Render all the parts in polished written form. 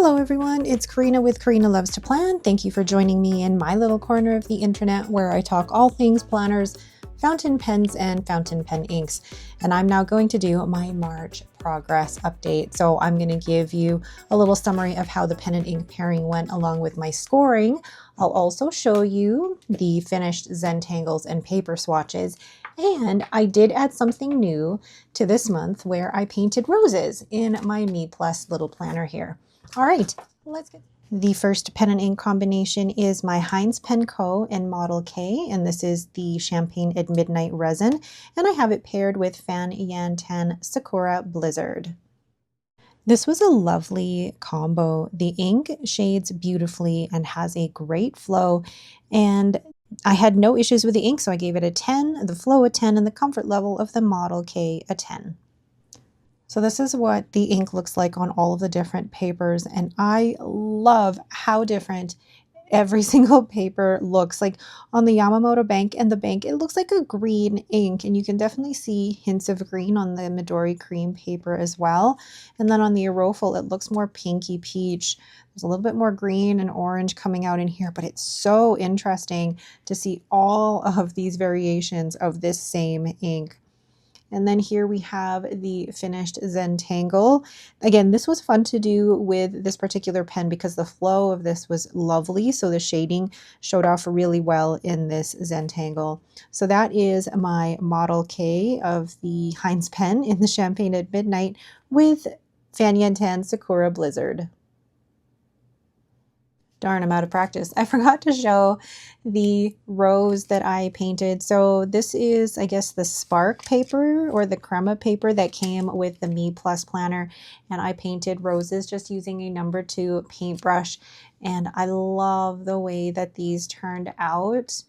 Hello everyone, it's Karina with Karina Loves to Plan. Thank you for joining me in my little corner of the internet where I talk all things planners, fountain pens, and fountain pen inks. And I'm now going to do my March progress update. So I'm going to give you a little summary of how the pen and ink pairing went along with my scoring. I'll also show you the finished Zentangles and paper swatches. And I did add something new to this month where I painted roses in my Me Plus little planner here. All right, let's get the first pen and ink combination is my Hines Penco in Model K, and this is the Champagne at Midnight resin, and I have it paired with Fan Yan Tan Sakura Blizzard. This was a lovely combo. The ink shades beautifully and has a great flow, and I had no issues with the ink, so I gave it a 10, the flow a 10, and the comfort level of the Model K a 10. So this is what the ink looks like on all of the different papers, and I love how different every single paper looks. Like on the Yamamoto Bank and the Bank, it looks like a green ink, and you can definitely see hints of green on the Midori cream paper as well. And then on the Aurora, it looks more pinky peach. There's a little bit more green and orange coming out in here, but it's so interesting to see all of these variations of this same ink. And then here we have the finished Zentangle. Again, this was fun to do with this particular pen because the flow of this was lovely. So the shading showed off really well in this Zentangle. So that is my Model K of the Hines pen in the Champagne at Midnight with Fan Yan Tan Sakura Blizzard. Darn, I'm out of practice. I forgot to show the rose that I painted. So this is, I guess, the Spark paper or the Crema paper that came with the Me Plus planner. And I painted roses just using a number 2 paintbrush. And I love the way that these turned out.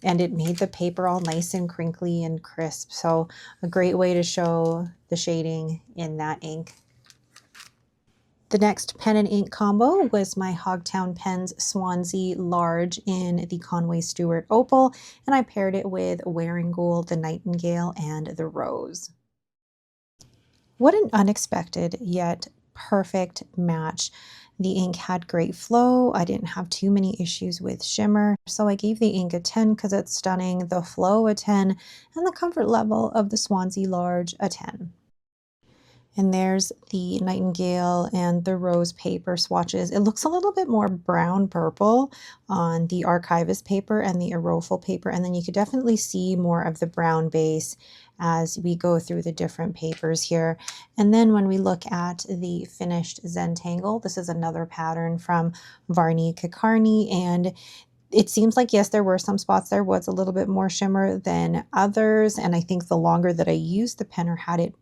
And it made the paper all nice and crinkly and crisp. So a great way to show the shading in that ink. The next pen and ink combo was my Hogtown Pens Swansea Large in the Conway Stewart Opal, and I paired it with Wearing Gold, the Nightingale, and the Rose. What an unexpected yet perfect match. The ink had great flow. I didn't have too many issues with shimmer, so I gave the ink a 10 because it's stunning, the flow a 10, and the comfort level of the Swansea Large a 10. And there's the Nightingale and the Rose paper swatches. It looks a little bit more brown purple on the Archivist paper and the Aurora paper. And then you could definitely see more of the brown base as we go through the different papers here. And then when we look at the finished Zentangle, this is another pattern from Varney Kakarni, and it seems like, yes, there were some spots there was a little bit more shimmer than others. And I think the longer that I used the pen or had it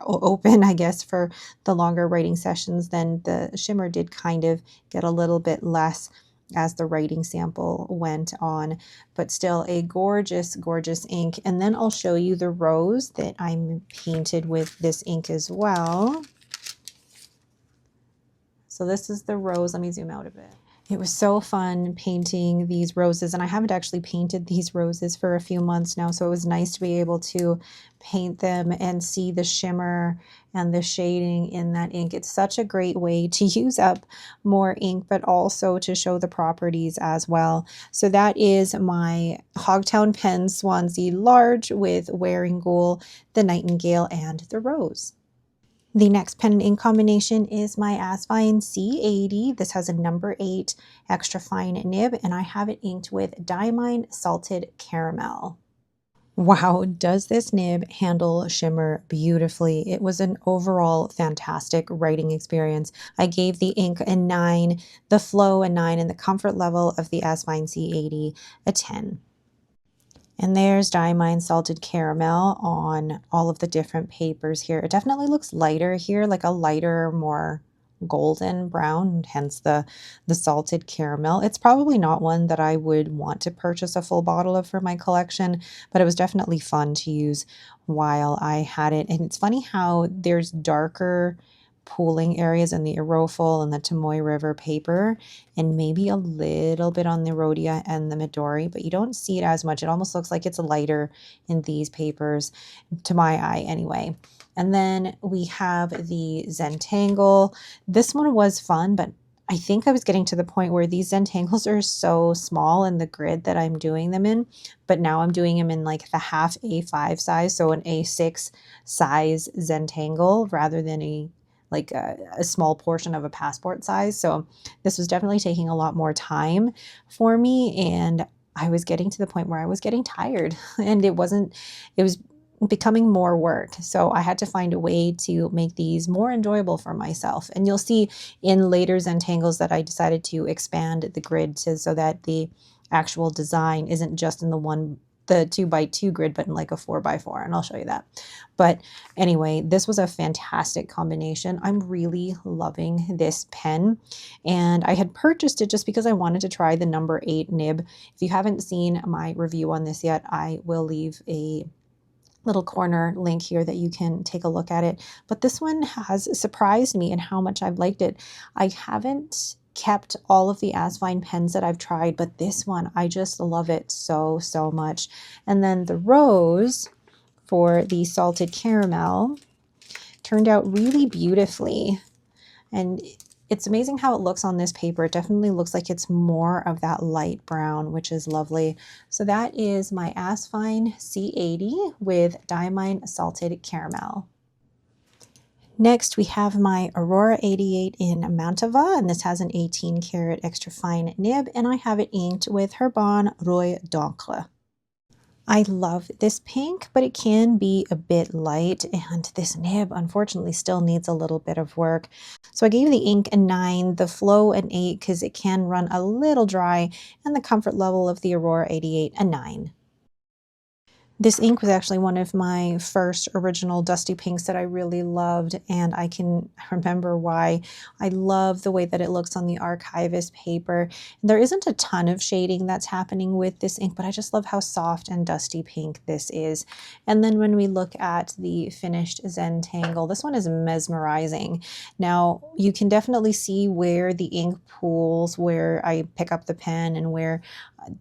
open, I guess, for the longer writing sessions, then the shimmer did kind of get a little bit less as the writing sample went on, but still a gorgeous, gorgeous ink. And then I'll show you the rose that I painted with this ink as well. So this is the rose. Let me zoom out a bit. It was so fun painting these roses, and I haven't actually painted these roses for a few months now, so it was nice to be able to paint them and see the shimmer and the shading in that ink. It's such a great way to use up more ink, but also to show the properties as well. So that is my Hogtown Pen Swansea Large with Wearing Gold, the Nightingale, and the Rose. The next pen and ink combination is my Asvine C80. This has a number 8 extra fine nib, and I have it inked with Diamine Salted Caramel. Wow, does this nib handle shimmer beautifully. It was an overall fantastic writing experience. I gave the ink a 9, the flow a 9, and the comfort level of the Asvine C80 a 10. And there's Diamine Salted Caramel on all of the different papers here. It definitely looks lighter here, like a lighter, more golden brown, hence the salted caramel. It's probably not one that I would want to purchase a full bottle of for my collection, but it was definitely fun to use while I had it. And it's funny how there's darker pooling areas in the Arofal and the Tamoy River paper, and maybe a little bit on the Rhodia and the Midori, but you don't see it as much. It almost looks like it's lighter in these papers, to my eye anyway. And then we have the Zentangle. This one was fun, but I think I was getting to the point where these Zentangles are so small in the grid that I'm doing them in, but now I'm doing them in like the half A5 size, so an A6 size Zentangle rather than a small portion of a passport size. So this was definitely taking a lot more time for me, and I was getting to the point where I was getting tired and it was becoming more work. So I had to find a way to make these more enjoyable for myself. And you'll see in later Zentangles that I decided to expand the grid so that the actual design isn't just in the 2x2 grid, but in like a 4x4, and I'll show you that. But anyway, this was a fantastic combination. I'm really loving this pen, and I had purchased it just because I wanted to try the number 8 nib. If you haven't seen my review on this yet, I will leave a little corner link here that you can take a look at it. But this one has surprised me in how much I've liked it. I haven't kept all of the Asvine pens that I've tried, but this one, I just love it so much. And then the rose for the salted caramel turned out really beautifully, and it's amazing how it looks on this paper. It definitely looks like it's more of that light brown, which is lovely. So that is my Asvine C80 with Diamine Salted Caramel. Next, we have my Aurora 88 in Mantova, and this has an 18 karat extra fine nib, and I have it inked with Herbin Roi d'Encre. I love this pink, but it can be a bit light, and this nib unfortunately still needs a little bit of work. So I gave the ink a 9, the flow an 8 because it can run a little dry, and the comfort level of the Aurora 88 a 9. This ink was actually one of my first original dusty pinks that I really loved, and I can remember why. I love the way that it looks on the Archivist paper. There isn't a ton of shading that's happening with this ink, but I just love how soft and dusty pink this is. And then when we look at the finished Zentangle, this one is mesmerizing. Now, you can definitely see where the ink pools, where I pick up the pen, and where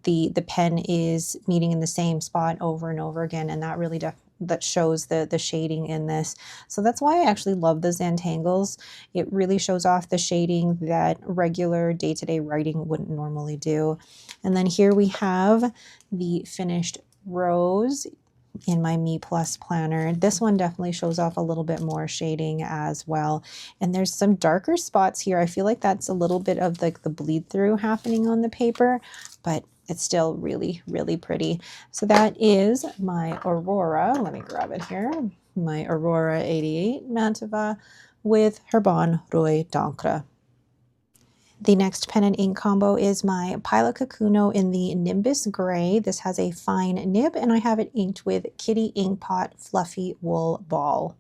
the pen is meeting in the same spot over and over again, and that really that shows the shading in this. So that's why I actually love the Zentangles. It really shows off the shading that regular day-to-day writing wouldn't normally do. And then here we have the finished rose in my Me Plus planner. This one definitely shows off a little bit more shading as well. And there's some darker spots here. I feel like that's a little bit of the bleed through happening on the paper, but it's still really pretty. So that is my Aurora. Let me grab it here. My Aurora 88 Mantova with Herbin Roi d'Encre. The next pen and ink combo is my Pilot Kakuno in the Nimbus Gray. This has a fine nib, and I have it inked with Kitty Inkpot Fluffy Wool Ball.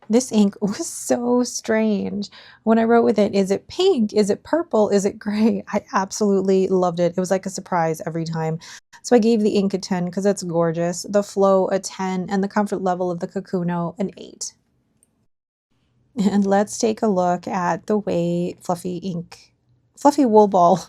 This ink was so strange. When I wrote with it, is it pink? Is it purple? Is it gray? I absolutely loved it. It was like a surprise every time. So I gave the ink a 10 because it's gorgeous, the flow a 10, and the comfort level of the Kakuno an 8. And let's take a look at the way Fluffy Wool Ball,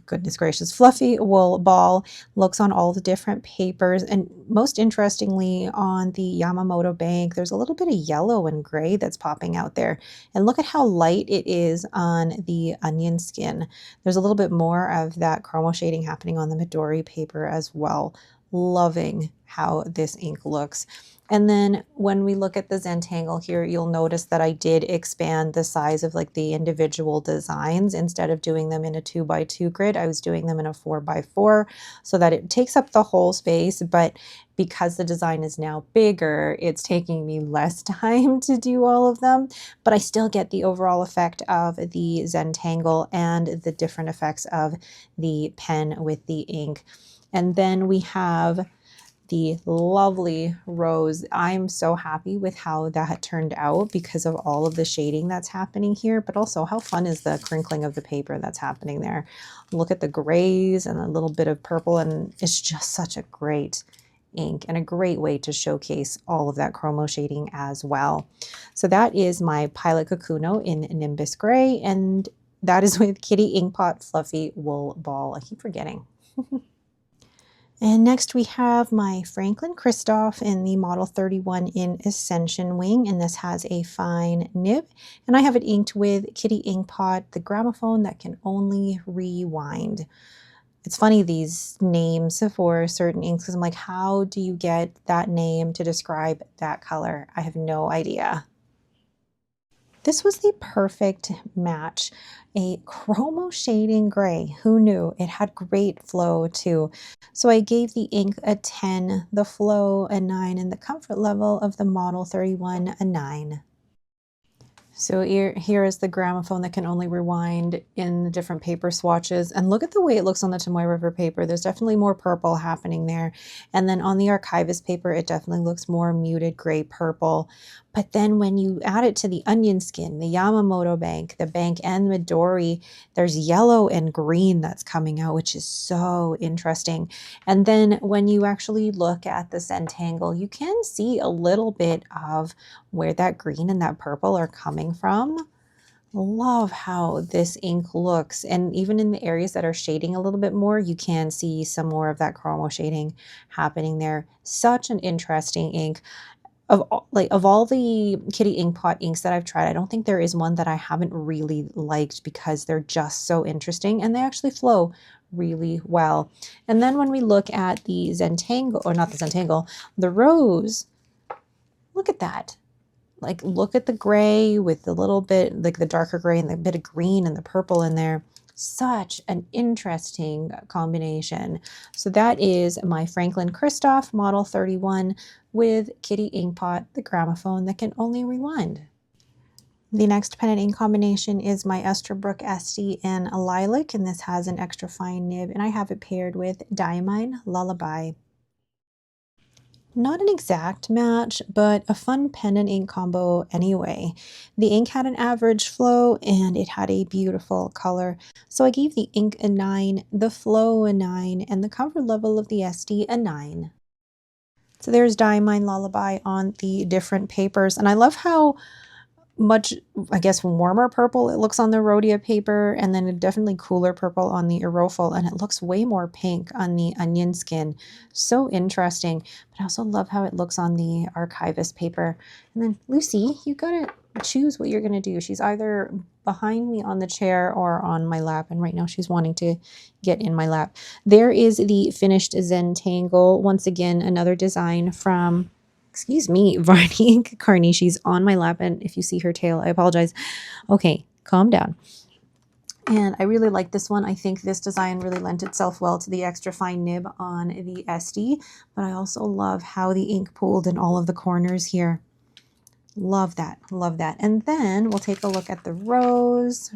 goodness gracious, Fluffy Wool Ball looks on all the different papers. And most interestingly, on the Yamamoto bank, there's a little bit of yellow and gray that's popping out there. And look at how light it is on the onion skin. There's a little bit more of that chromo shading happening on the Midori paper as well. Loving how this ink looks. And then when we look at the Zentangle here, you'll notice that I did expand the size of like the individual designs. Instead of doing them in a 2x2 grid, I was doing them in a 4x4 so that it takes up the whole space. But because the design is now bigger, it's taking me less time to do all of them. But I still get the overall effect of the Zentangle and the different effects of the pen with the ink. And then we have the lovely rose. I'm so happy with how that turned out because of all of the shading that's happening here, but also how fun is the crinkling of the paper that's happening there. Look at the grays and a little bit of purple, and it's just such a great ink and a great way to showcase all of that chromo shading as well. So that is my Pilot Kakuno in Nimbus Gray, and that is with Kitty Inkpot Fluffy Wool Ball. I keep forgetting. And next we have my Franklin-Christoph in the Model 31 in Ascension Wing, and this has a fine nib. And I have it inked with Kitty Inkpot, the gramophone that can only rewind. It's funny, these names for certain inks, because I'm like, how do you get that name to describe that color? I have no idea. This was the perfect match. A chromo shading gray. Who knew? It had great flow too. So I gave the ink a 10, the flow a 9, and the comfort level of the Model 31 a 9. So here is the gramophone that can only rewind in the different paper swatches. And look at the way it looks on the Tomoe River paper. There's definitely more purple happening there. And then on the Archivist paper, it definitely looks more muted gray purple. But then when you add it to the onion skin, the Yamamoto bank, the bank and Midori, there's yellow and green that's coming out, which is so interesting. And then when you actually look at the Zentangle, you can see a little bit of where that green and that purple are coming from. Love how this ink looks, and even in the areas that are shading a little bit more, you can see some more of that chromo shading happening there. Such an interesting ink. Of all the Kitty Inkpot inks that I've tried, I don't think there is one that I haven't really liked, because they're just so interesting and they actually flow really well. And then when we look at the Zentangle, or not the Zentangle, the Rose, look at that. Like, look at the gray with the little bit, like the darker gray and the bit of green and the purple in there. Such an interesting combination. So that is my Franklin-Christoph Model 31 with Kitty Inkpot, the gramophone that can only rewind. The next pen and ink combination is my Esterbrook Estie in Lilac, and this has an extra fine nib, and I have it paired with Diamine Lullaby. Not an exact match, but a fun pen and ink combo anyway. The ink had an average flow and it had a beautiful color. So I gave the ink a 9, the flow a 9, and the comfort level of the Estie a 9. So there's Diamine Lullaby on the different papers. And I love how much, I guess, warmer purple it looks on the Rhodia paper, and then a definitely cooler purple on the Aerofil, and it looks way more pink on the onion skin. So interesting. But I also love how it looks on the Archivist paper. And then Lucy, you gotta choose what you're gonna do. She's either behind me on the chair or on my lap, and right now she's wanting to get in my lap. There is the finished Zentangle. Once again, another design from, excuse me, Varney Carney. She's on my lap, and if you see her tail, I apologize. Okay, calm down. And I really like this one. I think this design really lent itself well to the extra fine nib on the Estie, but I also love how the ink pooled in all of the corners here. Love that, love that. And then we'll take a look at the Rose.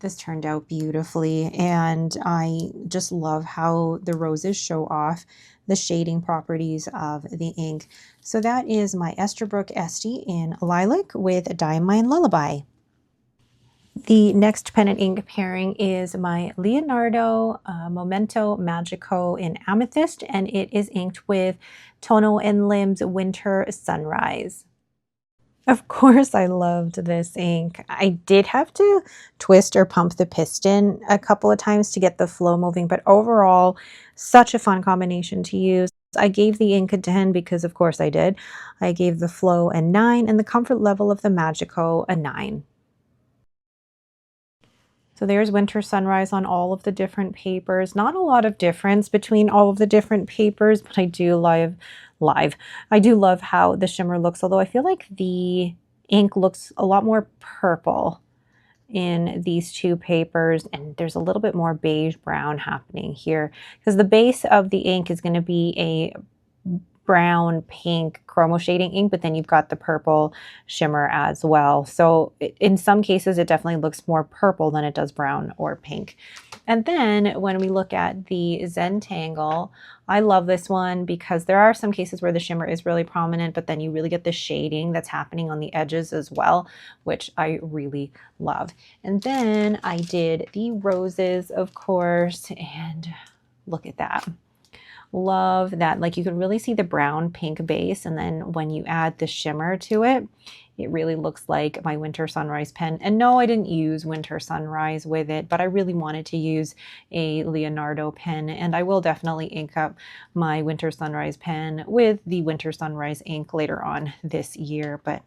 This turned out beautifully, and I just love how the roses show off the shading properties of the ink. So that is my Esterbrook Estie in Lilac with Diamine Lullaby. The next pen and ink pairing is my Leonardo Momento Magico in Amethyst, and it is inked with Tono and Lim's Winter Sunrise. Of course, I loved this ink. I did have to twist or pump the piston a couple of times to get the flow moving, but overall, such a fun combination to use. I gave the ink a 10 because, of course, I did. I gave the flow a 9 and the comfort level of the Magico a 9. So there's Winter Sunrise on all of the different papers. Not a lot of difference between all of the different papers, but I do love how the shimmer looks, although I feel like the ink looks a lot more purple in these two papers, and there's a little bit more beige brown happening here because the base of the ink is going to be a brown pink chromo shading ink, but then you've got the purple shimmer as well. So in some cases, it definitely looks more purple than it does brown or pink. And then when we look at the Zentangle, I love this one because there are some cases where the shimmer is really prominent, but then you really get the shading that's happening on the edges as well, which I really love. And then I did the roses, of course, and look at that. Love that, like you can really see the brown pink base, and then when you add the shimmer to it, it really looks like my Winter Sunrise pen. And no, I didn't use Winter Sunrise with it, but I really wanted to use a Leonardo pen, and I will definitely ink up my Winter Sunrise pen with the Winter Sunrise ink later on this year. But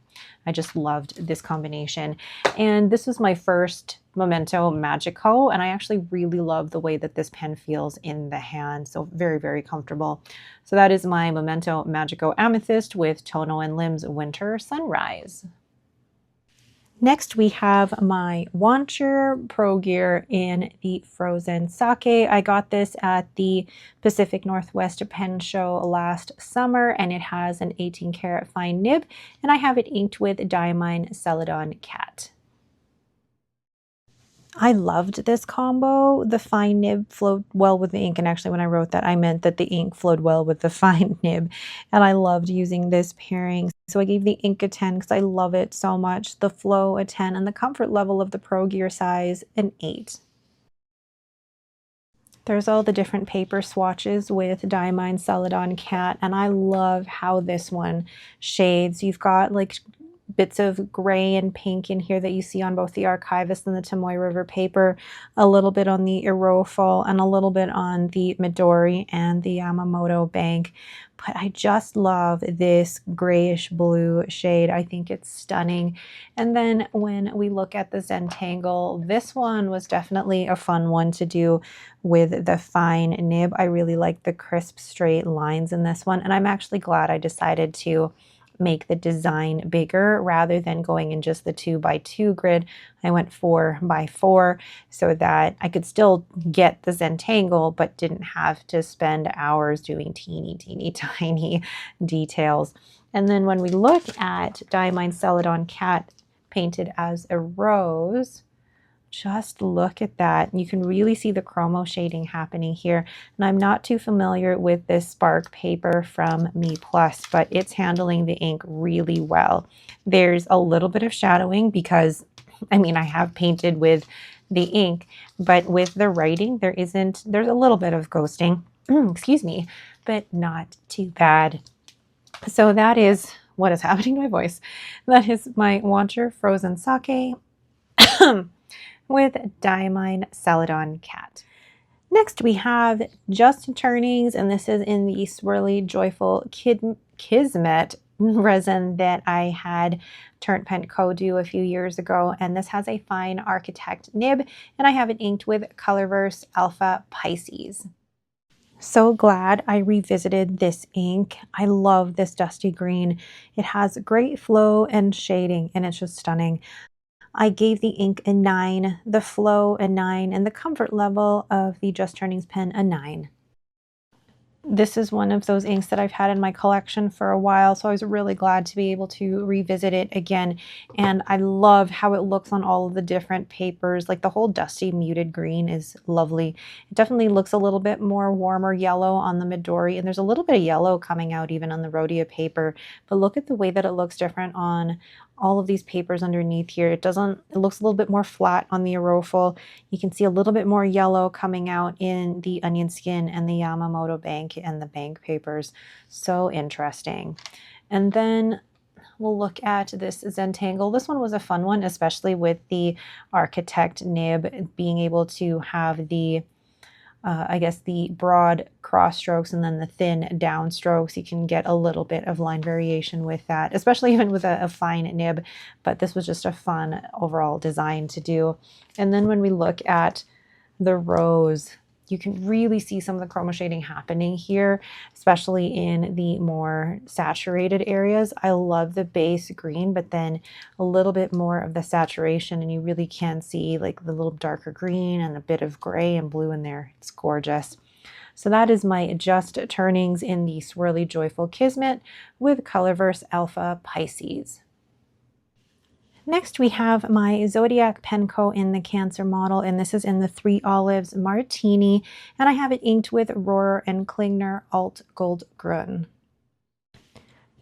I just loved this combination. And this was my first Momento Magico, and I actually really love the way that this pen feels in the hand. So very, very comfortable. So that is my Momento Magico Amethyst with Tono and Limbs Winter Sunrise. Next, we have my Wancher Pro Gear in the Frozen Sake. I got this at the Pacific Northwest Pen Show last summer, and it has an 18 karat fine nib, and I have it inked with Diamine Celadon Cat. I loved this combo. The fine nib flowed well with the ink, and actually when I wrote that, I meant that the ink flowed well with the fine nib, and I loved using this pairing. So I gave the ink a 10 because I love it so much, the flow a 10, and the comfort level of the Pro Gear size an 8. There's all the different paper swatches with Diamine Celadon Cat, and I love how this one shades. You've got like bits of gray and pink in here that you see on both the Archivist and the Tomoe River paper, a little bit on the Iroful, and a little bit on the Midori and the Yamamoto Bank. But I just love this grayish blue shade. I think it's stunning. And then when we look at the Zentangle, this one was definitely a fun one to do with the fine nib. I really like the crisp straight lines in this one, and I'm actually glad I decided to make the design bigger rather than going in just the 2x2 grid. I went 4x4 so that I could still get the Zentangle but didn't have to spend hours doing teeny tiny details. And then when we look at Diamine Celadon Cat painted as a rose, just look at that. You can really see the chromo shading happening here. And I'm not too familiar with this Spark paper from Me Plus, but it's handling the ink really well. There's a little bit of shadowing because, I mean, I have painted with the ink, but with the writing, there's a little bit of ghosting, excuse me, but not too bad. So that is what is happening to my voice. That is my Wancher Frozen Sake with Diamine Celadon Cat. Next we have Just Turnings, and this is in the Swirly Joyful Kismet resin that I had turned Penco do a few years ago, and this has a fine architect nib, and I have it inked with Colorverse Alpha Pisces. So glad I revisited this ink. I love this dusty green. It has great flow and shading, and it's just stunning. I gave the ink a 9, the flow a 9, and the comfort level of the Just Turnings pen a 9. This is one of those inks that I've had in my collection for a while, so I was really glad to be able to revisit it again. And I love how it looks on all of the different papers. Like the whole dusty muted green is lovely. It definitely looks a little bit more warmer yellow on the Midori, and there's a little bit of yellow coming out even on the Rhodia paper. But look at the way that it looks different on all of these papers underneath here. It looks a little bit more flat on the Iroful. You can see a little bit more yellow coming out in the Onion Skin and the Yamamoto Bank and the Bank papers. So interesting. And then we'll look at this Zentangle. This one was a fun one, especially with the Architect nib being able to have the I guess the broad cross strokes and then the thin down strokes. You can get a little bit of line variation with that, especially even with a fine nib, but this was just a fun overall design to do. And then when we look at the rose, you can really see some of the chroma shading happening here, especially in the more saturated areas. I love the base green, but then a little bit more of the saturation, and you really can see like the little darker green and a bit of gray and blue in there. It's gorgeous. So that is my Just Turnings in the Swirly Joyful Kismet with Colorverse Alpha Pisces. Next, we have my Zodiac Penco in the Cancer model, and this is in the 3 Olives Martini, and I have it inked with Aurora and Klingner Alt Gold Grün.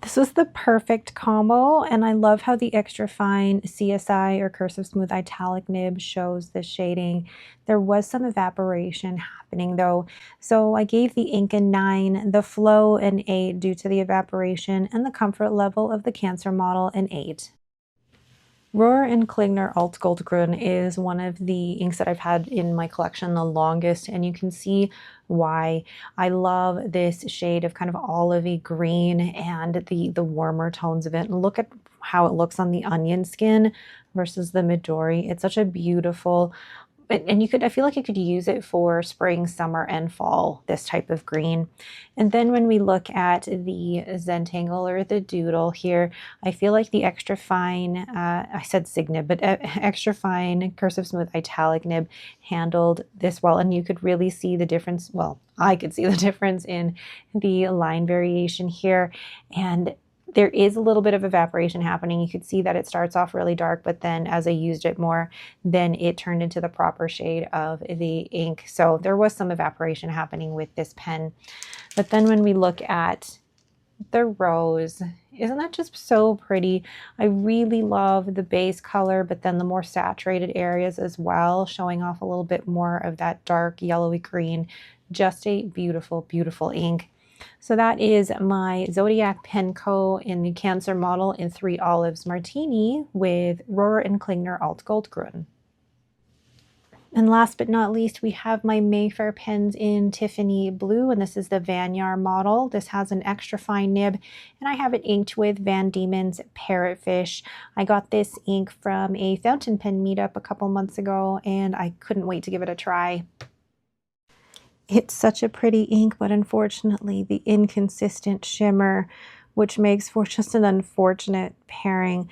This was the perfect combo, and I love how the extra fine CSI or cursive smooth italic nib shows the shading. There was some evaporation happening though, so I gave the ink a 9, the flow an 8 due to the evaporation, and the comfort level of the Cancer model an 8. Rohr and Klingner Alt Goldgrün is one of the inks that I've had in my collection the longest, and you can see why. I love this shade of kind of olivey green and the warmer tones of it. And look at how it looks on the onion skin versus the Midori. It's such a beautiful, and I feel like you could use it for spring, summer, and fall, this type of green. And then when we look at the Zentangle or the Doodle here, I feel like the extra fine, I said Sig nib, but extra fine cursive smooth italic nib handled this well. And you could really see the difference. Well, I could see the difference in the line variation here. And there is a little bit of evaporation happening. You could see that it starts off really dark, but then as I used it more, then it turned into the proper shade of the ink. So there was some evaporation happening with this pen. But then when we look at the rose, isn't that just so pretty? I really love the base color, but then the more saturated areas as well, showing off a little bit more of that dark yellowy green. Just a beautiful, beautiful ink. So that is my Zodiac Penco in the Cancer model in 3 Olives Martini with Rohr and Klingner Alt Goldgrün. And last but not least, we have my Mayfair pens in Tiffany Blue, and this is the Vanar model. This has an extra fine nib, and I have it inked with Van Diemen's Parrotfish. I got this ink from a fountain pen meetup a couple months ago, and I couldn't wait to give it a try. It's such a pretty ink, but unfortunately the inconsistent shimmer, which makes for just an unfortunate pairing.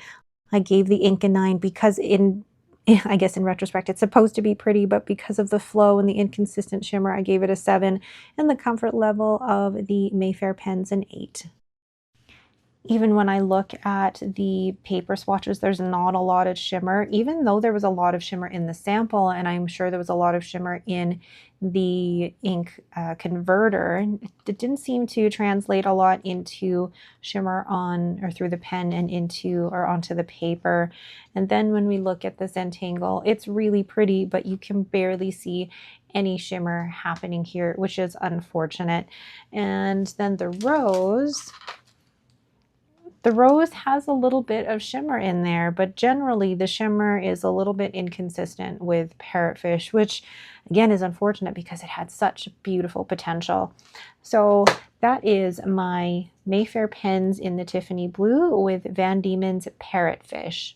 I gave the ink a 9 because I guess in retrospect, it's supposed to be pretty, but because of the flow and the inconsistent shimmer, I gave it a 7, and the comfort level of the Mayfair pens an 8. Even when I look at the paper swatches, there's not a lot of shimmer, even though there was a lot of shimmer in the sample, and I'm sure there was a lot of shimmer in the ink converter. It didn't seem to translate a lot into shimmer on or through the pen and into or onto the paper. And then when we look at the Zentangle, it's really pretty, but you can barely see any shimmer happening here, which is unfortunate. And then the rose. The rose has a little bit of shimmer in there, but generally the shimmer is a little bit inconsistent with Parrotfish, which again is unfortunate because it had such beautiful potential. So that is my Mayfair pens in the Tiffany Blue with Van Diemen's Parrotfish.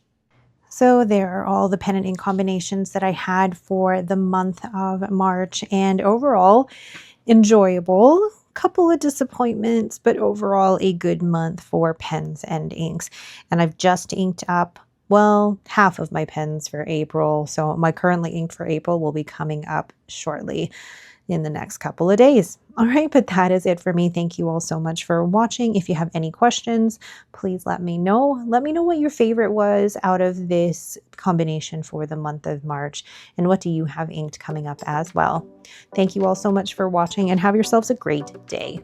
So there are all the pen and ink combinations that I had for the month of March, and overall enjoyable. Couple of disappointments, but overall a good month for pens and inks. And I've just inked up, well, half of my pens for April. So my currently inked for April will be coming up shortly in the next couple of days. All right, but that is it for me. Thank you all so much for watching. If you have any questions, please let me know. Let me know what your favorite was out of this combination for the month of March, and what do you have inked coming up as well. Thank you all so much for watching, and have yourselves a great day.